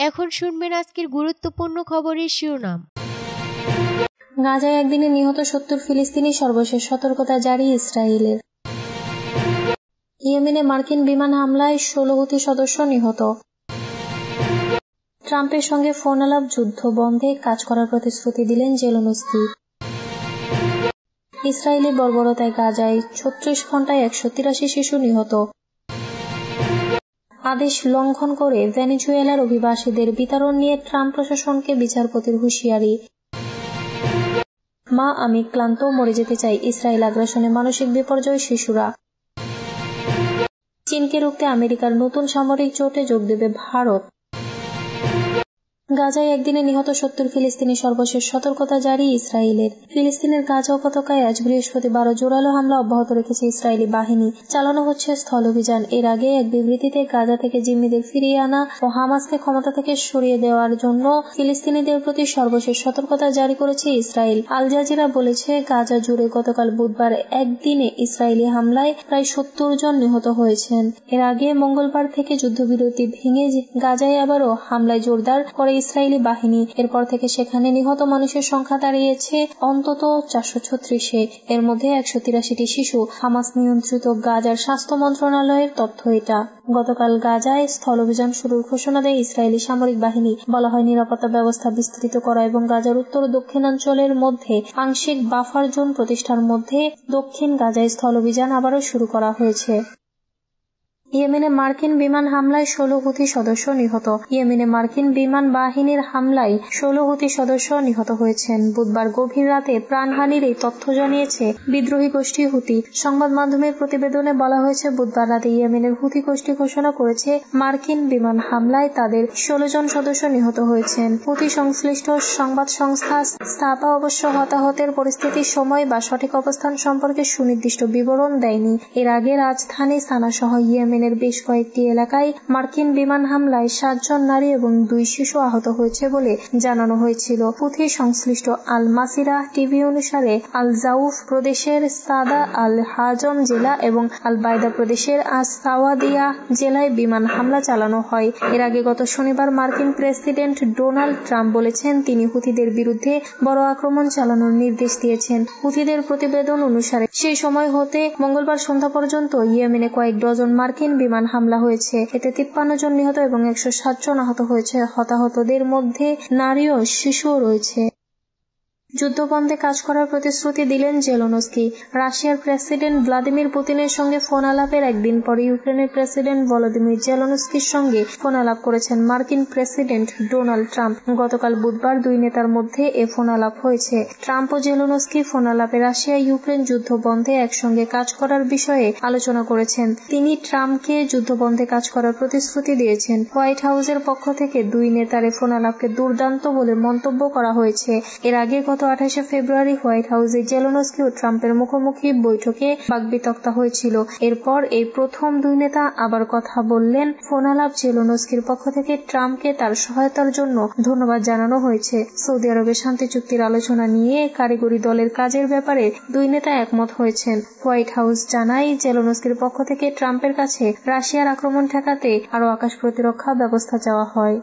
এখন শুনবেন আজকের গুরুত্বপূর্ণ খবরের শিরোনাম। গাজায় একদিনে নিহত 70 ফিলিস্তিনি, সর্বশেষ সতর্কতা জারি ইসরায়েলের। ইয়েমেনে মার্কিন বিমান হামলায় 16 হুথি সদস্য নিহত। ট্রাম্পের সঙ্গে ফোন আলাপ, যুদ্ধ বন্ধে কাজ করার প্রতিশ্রুতি দিলেন জেলেনস্কি। ইসরায়েলি বর্বরতায় গাজায় 36 ঘণ্টায় 183 শিশু নিহত। আদেশ লঙ্ঘন করে ভেনেজুয়েলার অভিবাসীদের বিতরণ নিয়ে ট্রাম্প প্রশাসনকে বিচারপতির হুঁশিয়ারি। মা, আমি ক্লান্ত, মরে যেতে চাই। ইসরায়েল আগ্রাসনে মানসিক বিপর্যয় শিশুরা। চীনকে রুখতে আমেরিকার নতুন সামরিক জোটে যোগ দেবে ভারত। গাজায় একদিনে নিহত 70 ফিলিস্তিনি, সর্বশেষ সতর্কতা জারি ইসরায়েলের। ফিলিস্তিনের গাজা উপত্যকায় আজ বৃহস্পতিবার জোরালো হামলা অব্যাহত রেখেছে ইসরায়েলি বাহিনী। চালানো হচ্ছে স্থল অভিযান। এর আগে এক বিবৃতিতে গাজা থেকে জিম্মিদের ফিরিয়ে আনা ও হামাসকে ক্ষমতা থেকে সরিয়ে দেওয়ার জন্য ফিলিস্তিনিদের প্রতি সর্বশেষ সতর্কতা জারি করেছে ইসরায়েল। আল জাজিরা বলেছে, গাজা জুড়ে গতকাল বুধবার একদিনে ইসরায়েলি হামলায় প্রায় 70 জন নিহত হয়েছেন। এর আগে মঙ্গলবার থেকে যুদ্ধবিরতি ভেঙে গাজায় আবারও হামলায় জোরদার করে ইসরায়েলি বাহিনী। এরপর থেকে সেখানে নিহত মানুষের সংখ্যা দাঁড়িয়েছে অন্তত 436-এ। এর মধ্যে 183টি শিশু। হামাস নিয়ন্ত্রিত গাজার স্বাস্থ্য মন্ত্রণালয়ের তথ্য এটা। গতকাল গাজায় স্থল অভিযান শুরুর ঘোষণা দেয় ইসরায়েলি সামরিক বাহিনী। বলা হয়, নিরাপত্তা ব্যবস্থা বিস্তৃত করা এবং গাজার উত্তর ও দক্ষিণাঞ্চলের মধ্যে আংশিক বাফার জোন প্রতিষ্ঠার মধ্যে দক্ষিণ গাজায় স্থল অভিযান আবারও শুরু করা হয়েছে। ইয়েমেনে মার্কিন বিমান হামলায় 16 হুথি সদস্য নিহত। ইয়েমেনে মার্কিন বিমান বাহিনীর হামলায় 16 হুথি সদস্য নিহত হয়েছেন। বুধবার গভীর রাতে প্রাণহানির এই তথ্য জানিয়েছে বিদ্রোহী গোষ্ঠী হুথি। সংবাদ মাধ্যমের প্রতিবেদনে বলা হয়েছে, বুধবার রাতে ইয়েমেনের হুথি গোষ্ঠী ঘোষণা করেছে মার্কিন বিমান হামলায় তাদের 16 জন সদস্য নিহত হয়েছেন। হুথি সংশ্লিষ্ট সংবাদ সংস্থা সাবা অবশ্য হতাহতের পরিস্থিতির সময় বা সঠিক অবস্থান সম্পর্কে সুনির্দিষ্ট বিবরণ দেয়নি। এর আগে রাজধানী সানা সহ ইয়েমেন বেশ কয়েকটি এলাকায় মার্কিন বিমান হামলায় 7 জন নারী এবং 2 শিশু আহত হয়েছে বলে জানানো হয়েছিল। হুথি সংশ্লিষ্ট আল মাসিরা টিভি অনুসারে আল জাউফ প্রদেশের সাদা আল হাজম জেলা এবং আল বাইদা প্রদেশের সাওয়াদিয়া জেলায় বিমান হামলা চালানো হয়। এর আগে গত শনিবার মার্কিন প্রেসিডেন্ট ডোনাল্ড ট্রাম্প বলেছেন, তিনি হুথিদের বিরুদ্ধে বড় আক্রমণ চালানোর নির্দেশ দিয়েছেন। হুথিদের প্রতিবেদন অনুসারে সেই সময় হতে মঙ্গলবার সন্ধ্যা পর্যন্ত ইয়েমেনে কয়েক ডজন মার্কিন বিমান হামলা হয়েছে। এতে 53 জন নিহত এবং 107 জন আহত হয়েছে। হতাহতদের মধ্যে নারী ও শিশুও রয়েছে। যুদ্ধবন্ধে কাজ করার প্রতিশ্রুতি দিলেন জেলেনস্কি। রাশিয়ার প্রেসিডেন্ট ভ্লাদিমির পুতিনের সঙ্গে ফোন আলাপের একদিন পরে ইউক্রেনের প্রেসিডেন্ট ভলোদিমির জেলেনস্কির সঙ্গে ফোন আলাপ করেছেন মার্কিন প্রেসিডেন্ট ডোনাল্ড ট্রাম্প। গতকাল বুধবার দুই নেতার মধ্যে এ ফোন আলাপ হয়েছে। ট্রাম্প ও জেলেনস্কি ফোন আলাপে রাশিয়া ইউক্রেন যুদ্ধ বন্ধে একসঙ্গে কাজ করার বিষয়ে আলোচনা করেছেন। তিনি ট্রাম্পকে যুদ্ধবন্ধে কাজ করার প্রতিশ্রুতি দিয়েছেন। হোয়াইট হাউসের পক্ষ থেকে দুই নেতার ফোন আলাপকে দুর্দান্ত বলে মন্তব্য করা হয়েছে। এর আগে গত 28 ফেব্রুয়ারি হোয়াইট হাউসে জেলেনস্কি ও ট্রাম্পের মুখোমুখি বৈঠকে বাকবিতণ্ডা হয়েছিল। এরপর এই প্রথম দুই নেতা আবার কথা বললেন। ফোন আলাপ জেলেনস্কির পক্ষ থেকে ট্রাম্পকে তার সহায়তার জন্য ধন্যবাদ জানানো হয়েছে। সৌদি আরবে শান্তি চুক্তির আলোচনা নিয়ে কারিগরি দলের কাজের ব্যাপারে দুই নেতা একমত হয়েছেন। হোয়াইট হাউস জানায়, জেলেনস্কির পক্ষ থেকে ট্রাম্পের কাছে রাশিয়ার আক্রমণ ঠেকাতে আরও আকাশ প্রতিরক্ষা ব্যবস্থা চাওয়া হয়।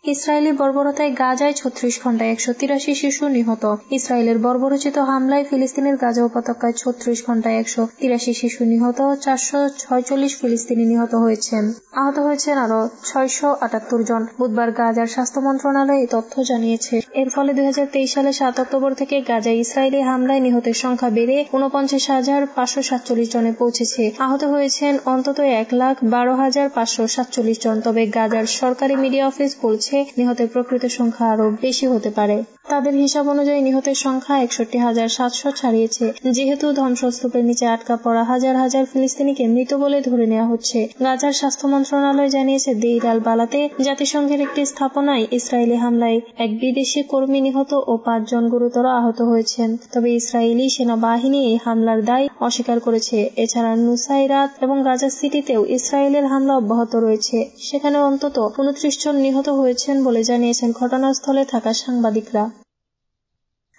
ইসরায়েলি বর্বরতায় গাজায় 36 ঘণ্টায় 183 শিশু নিহত। ইসরায়েলের বর্বরোচিত হামলায় ফিলিস্তিনের গাজা উপত্যকায় 36 ঘণ্টায় 183 শিশু নিহত, 446 ফিলিস্তিনি নিহত হয়েছেন। আহত হয়েছেন আরো 678 জন। বুধবার গাজার স্বাস্থ্য মন্ত্রণালয় এই তথ্য জানিয়েছে। এর ফলে 2023 সালে 7 অক্টোবর থেকে গাজায় ইসরায়েলি হামলায় নিহতের সংখ্যা বেড়ে 49,547 জনে পৌঁছেছে। আহত হয়েছেন অন্তত 1,12,547 জন। তবে গাজার সরকারি মিডিয়া অফিস বলছে, নিহতের প্রকৃত সংখ্যা আরো বেশি হতে পারে। তাদের হিসাব অনুযায়ী নিহতের সংখ্যা 61,700 ছাড়িয়েছে। যেহেতু ধ্বংসস্তূপের নিচে আটকা পড়া হাজার হাজার ফিলিস্তিনিকে মৃত বলে ধরে নেওয়া হচ্ছে। গাজার স্বাস্থ্য মন্ত্রণালয় জানিয়েছে, দেইর আল বালাতে জাতিসংঘের একটি স্থাপনায় ইসরায়েলি হামলায় এক বিদেশি কর্মী নিহত ও 5 জন গুরুতর আহত হয়েছেন। তবে ইসরায়েলি সেনাবাহিনী এই হামলার দায় অস্বীকার করেছে। এছাড়া নুসাইরাত এবং গাজা সিটিতেও ইসরায়েলের হামলা অব্যাহত রয়েছে। সেখানে অন্তত 29 জন নিহত হয়েছেন বলে জানিয়েছেন ঘটনাস্থলে থাকা সাংবাদিকরা।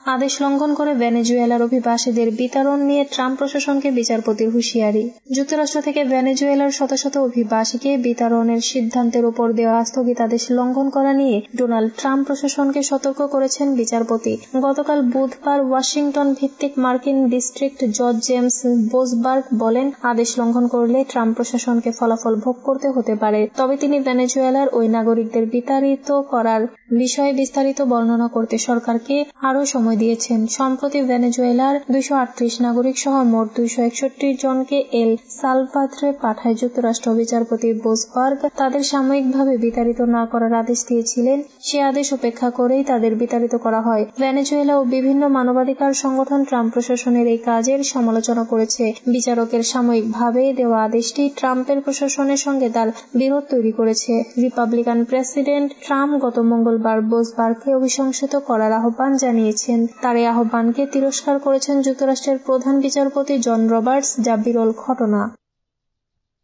আদেশ লঙ্ঘন করে ভেনেজুয়েলার অভিবাসীদের বিতরণ নিয়ে ট্রাম্প প্রশাসনকে বিচারপতির হুঁশিয়ারি। যুক্তরাষ্ট্র থেকে ভেনেজুয়েলার শত শত অভিবাসীকে বিতরণের সিদ্ধান্তের উপর দেওয়া স্থগিতাদেশ লঙ্ঘন করা নিয়ে ডোনাল্ড ট্রাম্প প্রশাসনকে সতর্ক করেছেন বিচারপতি। গতকাল বুধবার ওয়াশিংটন ভিত্তিক মার্কিন ডিস্ট্রিক্ট জজ জেমস বোসবার্গ বলেন, আদেশ লঙ্ঘন করলে ট্রাম্প প্রশাসনকে ফলাফল ভোগ করতে হতে পারে। তবে তিনি ভেনেজুয়েলার ওই নাগরিকদের বিতাড়িত করার বিষয়ে বিস্তারিত বর্ণনা করতে সরকারকে আরও সময় দিয়েছেন। সম্প্রতি ভেনেজুয়েলার 238 নাগরিক সহ মোট 261 জনকে এল সালভাদরে পাঠায় যুক্তরাষ্ট্র। বিচারপতি বোসবার্গ তাদের সাময়িকভাবে বিতাড়িত না করার আদেশ দিয়েছিলেন। সে আদেশ উপেক্ষা করেই তাদের বিতাড়িত করা হয়। ভেনেজুয়েলা ও বিভিন্ন মানবাধিকার সংগঠন ট্রাম্প প্রশাসনের এই কাজের সমালোচনা করেছে। বিচারকের সাময়িকভাবে দেওয়া আদেশটি ট্রাম্পের প্রশাসনের সঙ্গে তার বিরোধ তৈরি করেছে। রিপাবলিকান প্রেসিডেন্ট ট্রাম্প গত মঙ্গলবার বোসবার্গকে অভিশংসিত করার আহ্বান জানিয়েছেন। তার এই আহ্বানকে তিরস্কার করেছেন যুক্তরাষ্ট্রের প্রধান বিচারপতি জন রবার্টস, যা বিরল ঘটনা।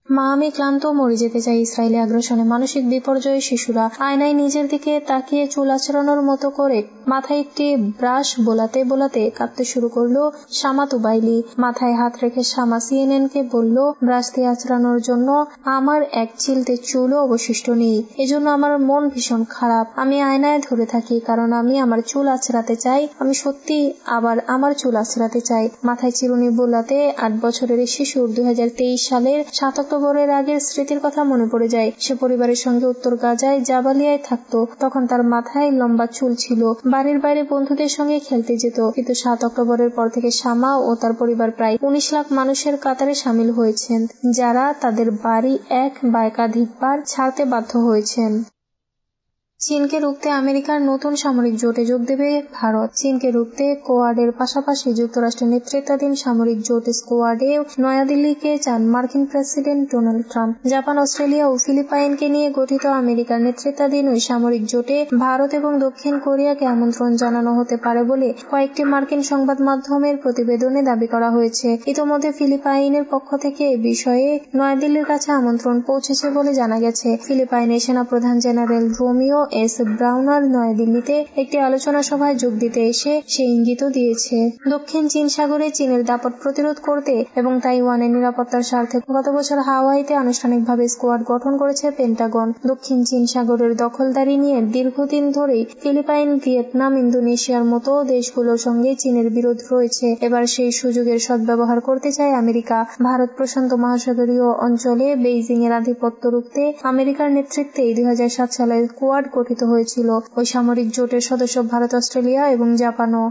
মা আমি ক্লান্ত, মরে যেতে চাই। ইসরায়েলি আগ্রাসনে মানসিক বিপর্যয়ে শিশুরা আয়নায় নিজের দিকে তাকিয়ে চুল আঁচড়ানোর মতো করে মাথায় একটি ব্রাশ বোলাতে বোলাতে কাঁদতে শুরু করলো শামা তুবাইলি। মাথায় হাত রেখে শামা সিএনএনকে বলল, ব্রাশ দিয়ে আঁচড়ানোর জন্য আমার এক চিলতে চুলও অবশিষ্ট নেই। এজন্য আমার মন ভীষণ খারাপ। আমি আয়নায় ধরে থাকি কারণ আমি আমার চুল আঁচড়াতে চাই। আমি সত্যি আবার আমার চুল আঁচড়াতে চাই। মাথায় চিরুনি বোলাতে 8 বছরের এই শিশুর 2023 সালের 7 অক্টোবরের আগের স্মৃতির কথা মনে পড়ে যায়। সে পরিবারের সঙ্গে উত্তর গাজায় জাবালিয়ায় থাকতো। তখন তার মাথায় লম্বা চুল ছিল। বাড়ির বাইরে বন্ধুদের সঙ্গে খেলতে যেত। কিন্তু 7 অক্টোবরের পর থেকে শামা ও তার পরিবার প্রায় 19 লাখ মানুষের কাতারে সামিল হয়েছেন, যারা তাদের বাড়ি এক বা একাধিকবার ছাড়তে বাধ্য হয়েছেন। চীনকে রুখতে আমেরিকার নতুন সামরিক জোটে যোগ দেবে ভারত। চীনকে রুখতে কোয়াডের পাশাপাশি যুক্তরাষ্ট্রের নেতৃত্বাধীন সামরিক জোট স্কোয়াডে নয়াদিল্লিকে চান মার্কিন president Donald Trump. Japan, Australia ও ফিলিপাইনকে নিয়ে গঠিত আমেরিকার নেতৃত্বাধীন ওই সামরিক জোটে ভারত এবং দক্ষিণ কোরিয়াকে আমন্ত্রণ জানানো হতে পারে বলে কয়েকটি মার্কিন সংবাদ মাধ্যমের প্রতিবেদনে দাবি করা হয়েছে। ইতোমধ্যে ফিলিপাইনের পক্ষ থেকে এ বিষয়ে নয়াদিল্লির কাছে আমন্ত্রণ পৌঁছেছে বলে জানা গেছে। ফিলিপাইনের সেনাপ্রধান জেনারেল রোমিও এস ব্রাউনার নয়াদিল্লিতে একটি আলোচনা সভায় যোগ দিতে এসে সে ইঙ্গিতও দিয়েছে। দক্ষিণ চীন সাগরে চীনের দাপট প্রতিরোধ করতে এবং তাইওয়ানের নিরাপত্তার স্বার্থে গত বছর হাওয়াইতে আনুষ্ঠানিকভাবে স্কোয়াড গঠন করেছে পেন্টাগন। দক্ষিণ চীন সাগরের দখলদারি নিয়ে দীর্ঘদিন ধরেই ফিলিপাইন, ভিয়েতনাম, ইন্দোনেশিয়ার মতো দেশগুলোর সঙ্গে চীনের বিরোধ রয়েছে। এবার সেই সুযোগের সদ্ব্যবহার করতে চায় আমেরিকা। ভারত প্রশান্ত মহাসাগরীয় অঞ্চলে বেইজিং এর আধিপত্য রুখতে আমেরিকার নেতৃত্বে 2007 সালে কোয়াড গঠিত হয়েছিল। ওই সামরিক জোটের সদস্য ভারত, অস্ট্রেলিয়া এবং জাপানও।